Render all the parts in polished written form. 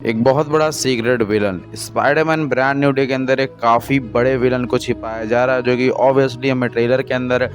एक बहुत बड़ा secret villain Spiderman brand new day के अंदर एक काफ़ी बड़े विलन को छिपाया जा रहा है, जो कि ऑब्वियसली हमें ट्रेलर के अंदर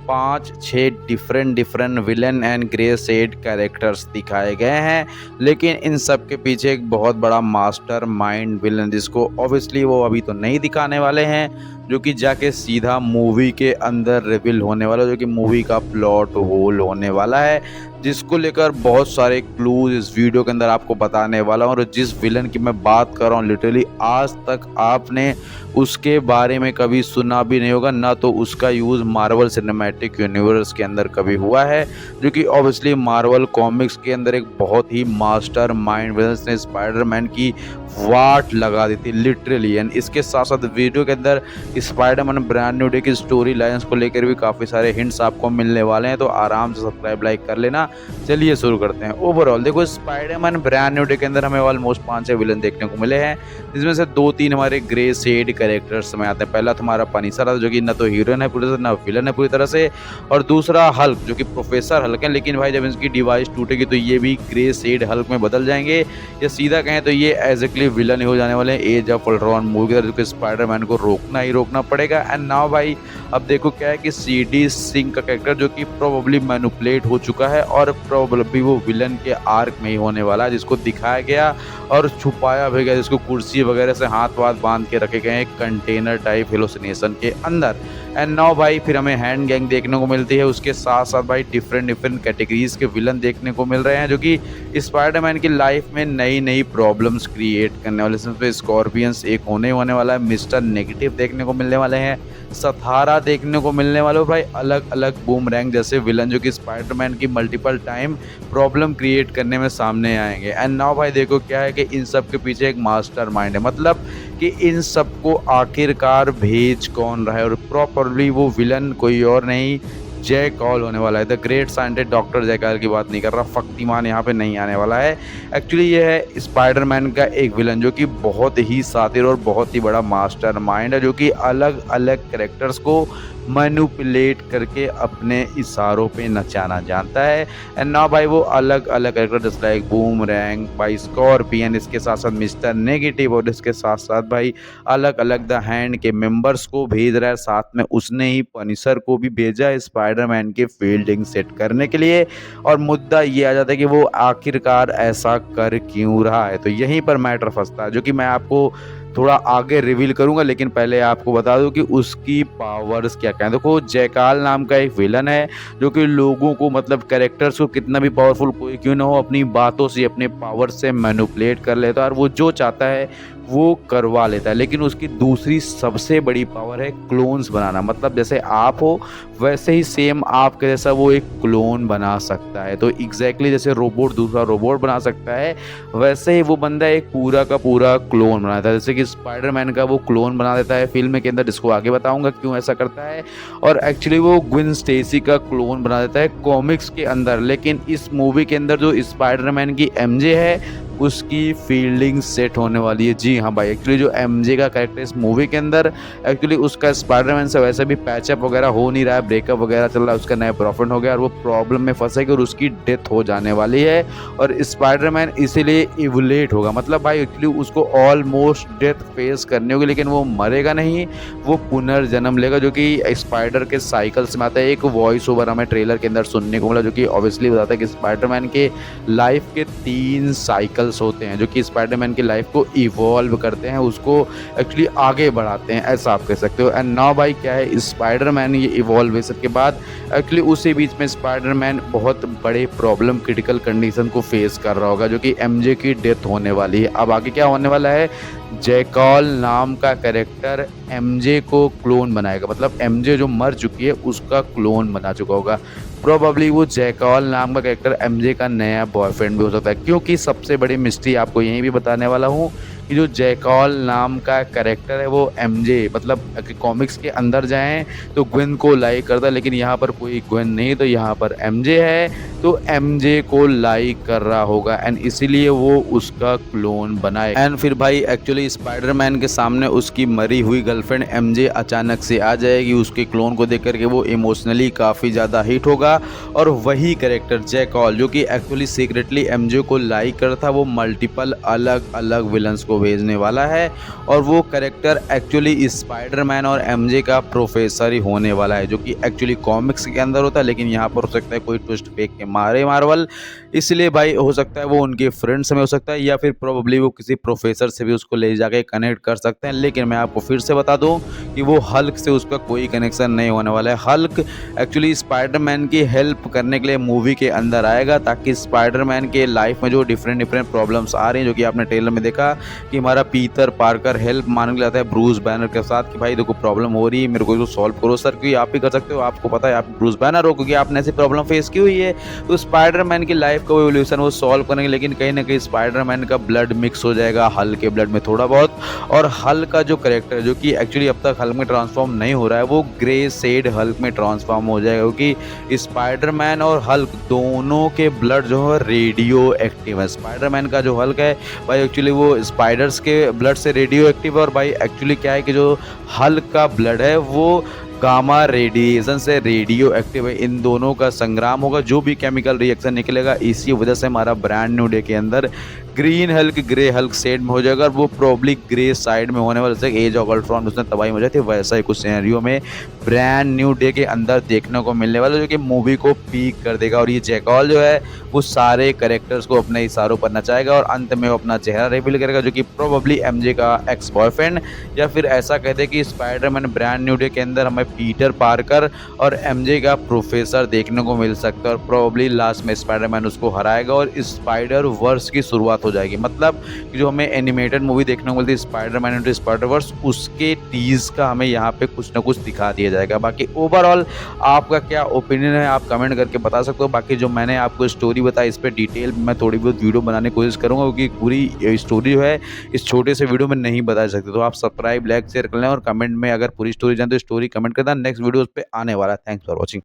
5-6 different villain and grey shade characters दिखाए गए हैं। लेकिन इन सब के पीछे एक बहुत बड़ा मास्टर माइंड विलन, जिसको ऑब्वियसली वो अभी तो नहीं दिखाने वाले हैं, जो कि जाके सीधा मूवी के अंदर रिवील होने वाला, जो कि मूवी का प्लॉट होल होने वाला है, जिसको लेकर बहुत सारे क्लूज इस वीडियो के अंदर आपको बताने वाला हूँ। और जिस विलन की मैं बात कर रहा हूँ, लिटरली आज तक आपने उसके बारे में कभी सुना भी नहीं होगा, ना तो उसका यूज़ मार्वल सिनेमैटिक यूनिवर्स के अंदर कभी हुआ है, जो कि ऑब्वियसली मार्वल कॉमिक्स के अंदर एक बहुत ही मास्टर माइंड विलन ने स्पाइडरमैन की वाट लगा दी थी लिटरली। एंड इसके साथ साथ वीडियो के अंदर स्पाइडरमैन ब्रांड न्यू डे की स्टोरी लाइन्स को लेकर भी काफ़ी सारे हिंट्स आपको मिलने वाले हैं, तो आराम से सब्सक्राइब लाइक कर लेना। चलिए शुरू करते हैं। ओवरऑल देखो, स्पाइडरमैन ब्रांड न्यू डे के अंदर हमें ऑलमोस्ट 5-6 विलन देखने को मिले हैं, जिसमें से 2-3 हमारे ग्रे शेड कैरेक्टर्स में आते हैं। पहला तो हमारा पनीसर, जो कि ना तो हीरोइन है पूरी तरह से, ना विलन है पूरी तरह से, और दूसरा हल्क, जो कि प्रोफेसर हल्क है। लेकिन भाई जब इसकी डिवाइस टूटेगी तो ये भी ग्रे शेड हल्क में बदल जाएंगे, या सीधा कहें तो ये एग्जैक्टली विलन ही हो जाने वाले हैं एज ऑफ अल्ट्रॉन मूवी की तरह, जो कि स्पाइडरमैन को रोकना ही रोकना पड़ेगा। एंड नाउ भाई अब देखो क्या है कि सीडी सिंह का कैरेक्टर, जो कि प्रोबेबली मैनिपुलेट हो चुका है और प्रोबेबली वो विलन के आर्क में ही होने वाला है, जिसको दिखाया गया और छुपाया भी गया, जिसको कुर्सी वगैरह से हाथ वाथ बांध के रखे गए एक कंटेनर टाइप हेलोसिनेशन के अंदर। एंड नाउ भाई फिर हमें हैंड गैंग देखने को मिलती है, उसके साथ साथ भाई डिफरेंट कैटेगरीज के विलन देखने को मिल रहे हैं, जो कि स्पाइडरमैन की लाइफ में नई नई प्रॉब्लम्स क्रिएट करने वाले। इसमें स्कॉर्पियंस एक होने वाला है, मिस्टर नेगेटिव देखने को मिलने वाले हैं, सथारा देखने को मिलने वाले हो भाई, अलग अलग बूमरैंग जैसे विलन, जो कि स्पाइडरमैन की मल्टीपल टाइम प्रॉब्लम क्रिएट करने में सामने आएंगे। एंड नाउ भाई देखो क्या है कि इन सब के पीछे एक मास्टर माइंड है, मतलब कि इन सबको आखिरकार भेज कौन रहा है, और प्रॉपरली वो विलन कोई और नहीं जय कॉल होने वाला है। द ग्रेट साइंटिस्ट डॉक्टर जयकाल की बात नहीं कर रहा, शक्तिमान यहाँ पे नहीं आने वाला है। एक्चुअली ये है स्पाइडरमैन का एक विलन, जो कि बहुत ही शातिर और बहुत ही बड़ा मास्टर माइंड है, जो कि अलग अलग कैरेक्टर्स को मैनिपुलेट करके अपने इशारों पे नचाना जानता है। एंड ना भाई वो अलग अलग कैरेक्टर जैसे लाइक बूमरैंग भाई, स्कॉर्पियन, इसके साथ साथ मिस्टर नेगेटिव, और इसके साथ साथ भाई अलग अलग द हैंड के मेंबर्स को भेज रहा है। साथ में उसने ही पनिशर को भी भेजा है स्पाइडरमैन के फील्डिंग सेट करने के लिए। और मुद्दा ये आ जाता है कि वो आखिरकार ऐसा कर क्यों रहा है, तो यहीं पर मैटर फंसता है, जो कि मैं आपको थोड़ा आगे रिवील करूंगा। लेकिन पहले आपको बता दूं कि उसकी पावर्स क्या क्या है। देखो, जयकाल नाम का एक विलन है, जो कि लोगों को, मतलब कैरेक्टर्स को, कितना भी पावरफुल कोई क्यों ना हो, अपनी बातों से, अपने पावर से मैनिपुलेट कर लेता है, और वो जो चाहता है वो करवा लेता है। लेकिन उसकी दूसरी सबसे बड़ी पावर है क्लोन्स बनाना, मतलब जैसे आप हो वैसे ही सेम आपके जैसा वो एक क्लोन बना सकता है। तो एग्जैक्टली जैसे रोबोट दूसरा रोबोट बना सकता है, वैसे ही वो बंदा एक पूरा का पूरा क्लोन बनाता है। जैसे कि स्पाइडरमैन का वो क्लोन बना देता है फिल्म के अंदर, जिसको आगे बताऊंगा क्यों ऐसा करता है। और एक्चुअली वो ग्विन स्टेसी का क्लोन बना देता है कॉमिक्स के अंदर। लेकिन इस मूवी के अंदर जो स्पाइडरमैन की एमजे है, उसकी फील्डिंग सेट होने वाली है। जी हाँ भाई, एक्चुअली जो एमजे का कैरेक्टर इस मूवी के अंदर, एक्चुअली उसका स्पाइडरमैन से वैसे भी पैचअप वगैरह हो नहीं रहा है, ब्रेकअप वगैरह चल रहा है, उसका नया बॉयफ्रेंड हो गया और वो प्रॉब्लम में फंसेगी और उसकी डेथ हो जाने वाली है। और स्पाइडरमैन इसीलिए इवोलेट होगा, मतलब भाई एक्चुअली उसको ऑलमोस्ट डेथ फेस करनी होगी, लेकिन वो मरेगा नहीं, वो पुनर्जन्म लेगा, जो कि स्पाइडर के साइकिल्स में आता है। एक वॉइस ओवर हमें ट्रेलर के अंदर सुनने को मिला, जो कि ऑब्वियसली बताता है कि स्पाइडरमैन के लाइफ के 3 साइकिल होते हैं, जो कि स्पाइडरमैन की लाइफ को इवॉल्व करते हैं, उसको एक्चुअली आगे बढ़ाते हैं, ऐसा आप कह सकते हो। एंड नाउ भाई क्या है, स्पाइडरमैन ये इवॉल्वेशन के बाद एक्चुअली उसी बीच में स्पाइडरमैन बहुत बड़े प्रॉब्लम, क्रिटिकल कंडीशन को फेस कर रहा होगा, जो कि एमजे की डेथ होने वाली है। अब आगे क्या होने वाला है, जयकॉल नाम का कैरेक्टर एमजे को क्लोन बनाएगा, मतलब एमजे जो मर चुकी है उसका क्लोन बना चुका होगा। प्रोबेबली वो जयकॉल नाम का कैरेक्टर एमजे का नया बॉयफ्रेंड भी हो सकता है, क्योंकि सबसे बड़ी मिस्ट्री आपको यहीं भी बताने वाला हूँ कि जो जैकॉल नाम का कैरेक्टर है वो एमजे मतलब कॉमिक्स के अंदर जाएँ तो ग्वेन को लाइक करता है, लेकिन यहाँ पर कोई ग्वेन नहीं, तो यहाँ पर एमजे है, तो एमजे को लाइक कर रहा होगा एंड इसीलिए वो उसका क्लोन बनाए। एंड फिर भाई एक्चुअली स्पाइडरमैन के सामने उसकी मरी हुई गर्लफ्रेंड एमजे अचानक से आ जाएगी, उसके क्लोन को देख करके वो इमोशनली काफ़ी ज़्यादा हिट होगा और वही कैरेक्टर जैकॉल जो कि एक्चुअली सीक्रेटली एमजे को लाइक करता था, वो मल्टीपल अलग अलग विलन्स को भेजने वाला है और वो कैरेक्टर एक्चुअली स्पाइडरमैन और एमजे का प्रोफेसर ही होने वाला है, जो कि एक्चुअली कॉमिक्स के अंदर होता है, लेकिन यहाँ पर हो सकता है कोई ट्विस्ट फेंक के मारे मार्वल, इसलिए भाई हो सकता है वो उनके फ्रेंड्स में हो सकता है या फिर प्रोबेबली वो किसी प्रोफेसर से भी उसको ले जाके कनेक्ट कर सकते हैं। लेकिन मैं आपको फिर से बता दूं कि वो हल्क से उसका कोई कनेक्शन नहीं होने वाला है। हल्क एक्चुअली स्पाइडरमैन की हेल्प करने के लिए मूवी के अंदर आएगा, ताकि स्पाइडरमैन के लाइफ में जो डिफरेंट डिफरेंट प्रॉब्लम्स आ रही हैं, जो कि आपने ट्रेलर में देखा कि हमारा पीटर पार्कर हेल्प मांगने के लिए आता है ब्रूस बैनर के साथ कि भाई देखो प्रॉब्लम हो रही है, मेरे को इसको सॉल्व करो। सर क्योंकि आप ही कर सकते हो, आपको पता है आप ब्रूस बैनर हो, क्योंकि आपने ऐसी प्रॉब्लम फेस की हुई है। तो स्पाइडरमैन की लाइफ का एवोल्यूशन वो सॉल्व करेंगे, लेकिन कहीं ना कहीं स्पाइडरमैन का ब्लड मिक्स हो जाएगा हल्क के ब्लड में थोड़ा बहुत, और हल्क का जो कैरेक्टर है जो कि एक्चुअली अब तक हल्क में ट्रांसफॉर्म नहीं हो रहा है, वो ग्रे शेड हल्क में ट्रांसफॉर्म हो जाएगा, क्योंकि स्पाइडरमैन और हल्क दोनों के ब्लड जो है रेडियो एक्टिव है। स्पाइडरमैन का जो हल्क है भाई एक्चुअली वो स्पाइडर्स के ब्लड से रेडियो एक्टिव है, और भाई एक्चुअली क्या है कि जो हल्क का ब्लड है वो गामा रेडिएशन से रेडियो एक्टिव है। इन दोनों का संग्राम होगा, जो भी केमिकल रिएक्शन निकलेगा इसी वजह से हमारा ब्रांड न्यू डे के अंदर green Hulk grey Hulk shade में हो जाएगा, और वो प्रॉब्ली ग्रे साइड में होने वाला, जैसे एज ऑफ अल्ट्रॉन उसने तबाही हो जाती है, वैसा ही कुछ सिनेरियो में ब्रांड न्यू डे के अंदर देखने को मिलने वाला, जो कि मूवी को पीक कर देगा। और ये जैकॉल जो है वो सारे कैरेक्टर्स को अपने इशारों पर नचाएगा और अंत में वो अपना चेहरा रिवील करेगा, जो कि प्रोबेबली एमजे का एक्स बॉयफ्रेंड, या फिर ऐसा कहते हैं कि स्पाइडरमैन ब्रांड न्यू डे के अंदर हमें पीटर पार्कर और एमजे का प्रोफेसर देखने को मिल सकता है, और प्रोबेबली लास्ट में स्पाइडरमैन उसको हराएगा और स्पाइडर वर्स की शुरुआत हो जाएगी। मतलब कि जो हमें एनिमेटेड मूवी देखने को मिलती है स्पाइडरमैन इनटू स्पाइडर वर्स, उसके टीज का हमें यहाँ पे कुछ ना कुछ दिखा दिया जाएगा। बाकी ओवरऑल आपका क्या ओपिनियन है आप कमेंट करके बता सकते हो। बाकी जो मैंने आपको स्टोरी बताई इस पर डिटेल मैं थोड़ी बहुत वीडियो बनाने की कोशिश करूँगा, क्योंकि पूरी स्टोरी जो है इस छोटे से वीडियो में नहीं बता सकते। तो आप सब्सक्राइब लाइक शेयर कर लें और कमेंट में अगर पूरी स्टोरी जानते हो स्टोरी कमेंट कर दें, नेक्स्ट वीडियो उस पर आने वाला है। Thanks for watching.